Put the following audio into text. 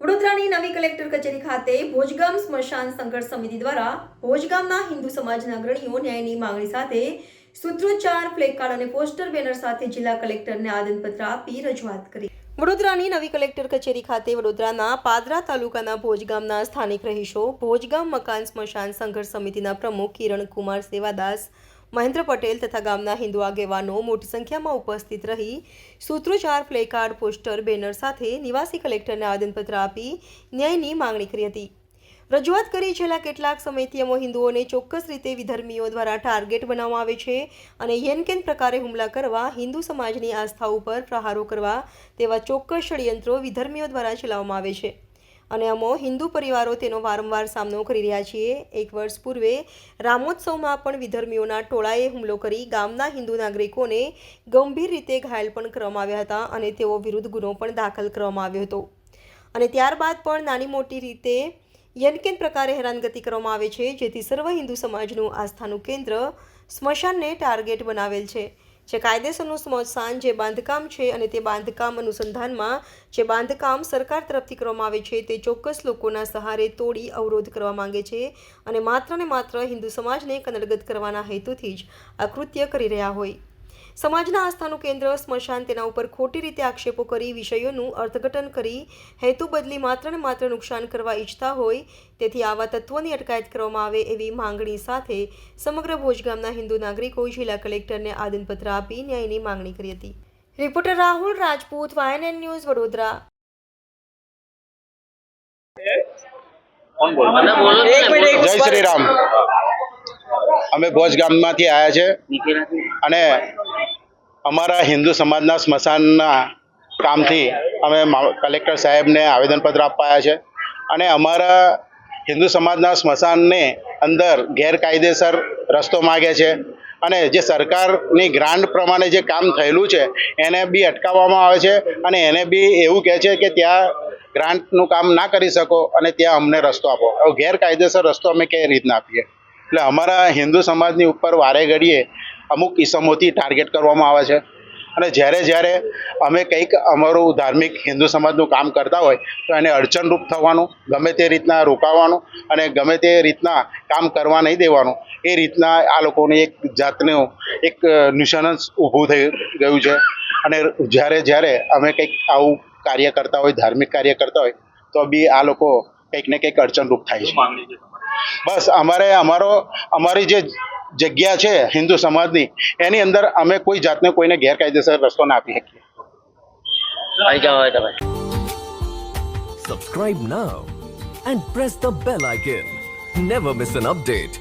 વડોદરાની નવી કલેક્ટર કચેરી ખાતે ભોજગામ સ્મશાન સંઘર્ષ સમિતિ દ્વારા ભોજગામના હિન્દુ સમાજના અગ્રણીઓ ન્યાયની માંગણી સાથે સૂત્રોચ્ચાર, પ્લેકાર્ડ અને પોસ્ટર બેનર સાથે જિલ્લા કલેક્ટરને આવેદનપત્ર આપી રજૂઆત કરી। વડોદરાની નવી કલેક્ટર કચેરી ખાતે વડોદરાના પાદરા તાલુકાના ભોજગામના સ્થાનિક રહીશો, ભોજગામ મકાન સ્મશાન સંઘર્ષ સમિતિના પ્રમુખ કિરણ કુમાર સેવાદાસ, મહેન્દ્ર પટેલ તથા ગામના હિન્દુ આગેવાનો મોટી સંખ્યામાં ઉપસ્થિત રહી સૂત્રોચ્ચાર, પ્લેકાર્ડ, પોસ્ટર, બેનર સાથે નિવાસી કલેક્ટરને આવેદનપત્ર આપી ન્યાયની માંગણી કરી હતી। રજૂઆત કરી છેલ્લા કેટલાક સમયથી અમો હિન્દુઓને ચોક્કસ રીતે વિધર્મીઓ દ્વારા ટાર્ગેટ બનાવવામાં આવે છે અને હેનકેન પ્રકારે હુમલા કરવા, હિન્દુ સમાજની આસ્થા ઉપર પ્રહારો કરવા તેવા ચોક્કસ ષડયંત્રો વિધર્મીઓ દ્વારા ચલાવવામાં આવે છે અને અમો હિન્દુ પરિવારો તેનો વારંવાર સામનો કરી રહ્યા છીએ। 1 વર્ષ પૂર્વે રામોત્સવમાં પણ વિધર્મીઓના ટોળાએ હુમલો કરી ગામના હિન્દુ નાગરિકોને ગંભીર રીતે ઘાયલ પણ કરવામાં આવ્યા હતા અને તેઓ વિરુદ્ધ ગુનો પણ દાખલ કરવામાં આવ્યો હતો અને ત્યારબાદ પણ નાની મોટી રીતે યનકેન પ્રકારે હેરાનગતિ કરવામાં આવે છે, જેથી સર્વ હિન્દુ સમાજનું આસ્થાનું કેન્દ્ર સ્મશાનને ટાર્ગેટ બનાવેલ છે। જે કાયદેસરનું સ્મશાન જે બાંધકામ છે અને તે બાંધકામ અનુસંધાનમાં જે બાંધકામ સરકાર તરફથી કરવામાં આવે છે તે ચોક્કસ લોકોના સહારે તોડી અવરોધ કરવા માંગે છે અને માત્ર હિન્દુ સમાજને કનડગત કરવાના હેતુથી જ આ કૃત્ય કરી રહ્યા હોય। સમાજના આસ્થાનું કેન્દ્ર સ્મશાન તેના ઉપર ખોટી રીતે આક્ષેપો કરી વિષયોનું અર્થઘટન કરી હેતુ બદલી માત્ર નુકસાન કરવા ઈચ્છતા હોય, તેથી આવા તત્વોની અટકાયત કરવામાં આવે એવી માંગણી સાથે સમગ્ર ભોજગામના હિન્દુ નાગરિકો જિલ્લા કલેક્ટરને આવેદનપત્ર આપી ન્યાયની માંગણી કરી હતી। Reporter Rahul Rajput, YNN news, Vadodara. જય શ્રી રામ। અમે ભોજગામમાંથી આવ્યા છે અને અમારા હિન્દુ સમાજના સ્મશાનના કામથી અમે કલેક્ટર સાહેબને આવેદનપત્ર આપવા આવ્યા છે અને અમારા હિન્દુ સમાજના સ્મશાનને અંદર ગેરકાયદેસર રસ્તો માગે છે અને જે સરકારની ગ્રાન્ટ પ્રમાણે જે કામ થયેલું છે એને બી અટકાવવામાં આવે છે અને એને બી એવું કહે છે કે ત્યાં ગ્રાન્ટનું કામ ના કરી શકો અને ત્યાં અમને રસ્તો આપો। ગેરકાયદેસર રસ્તો અમે કઈ રીતના આપીએ? એટલે અમારા હિન્દુ સમાજની ઉપર વારે ઘડીએ અમુક ઇસમોથી ટાર્ગેટ કરવામાં આવે છે અને જ્યારે અમે કંઈક અમારું ધાર્મિક હિન્દુ સમાજનું કામ કરતા હોય તો એને અડચણરૂપ થવાનું, ગમે તે રીતના રોકાવાનું અને ગમે તે રીતના કામ કરવા નહીં દેવાનું, એ રીતના આ લોકોની એક જાતનું એક ન્યુસન્સ ઊભું થઈ ગયું છે અને જ્યારે અમે કંઈક આવું કાર્ય કરતા હોય, ધાર્મિક કાર્ય કરતા હોય તો બી આ લોકો કંઈક ને કંઈક અડચણરૂપ થાય છે। બસ અમારી જે જગ્યા છે હિન્દુ સમાજની એની અંદર અમે કોઈ જાતને કોઈને ગેરકાયદેસર રસ્તો ના આપી શકીએ। Subscribe now and press the bell icon. Never miss an update.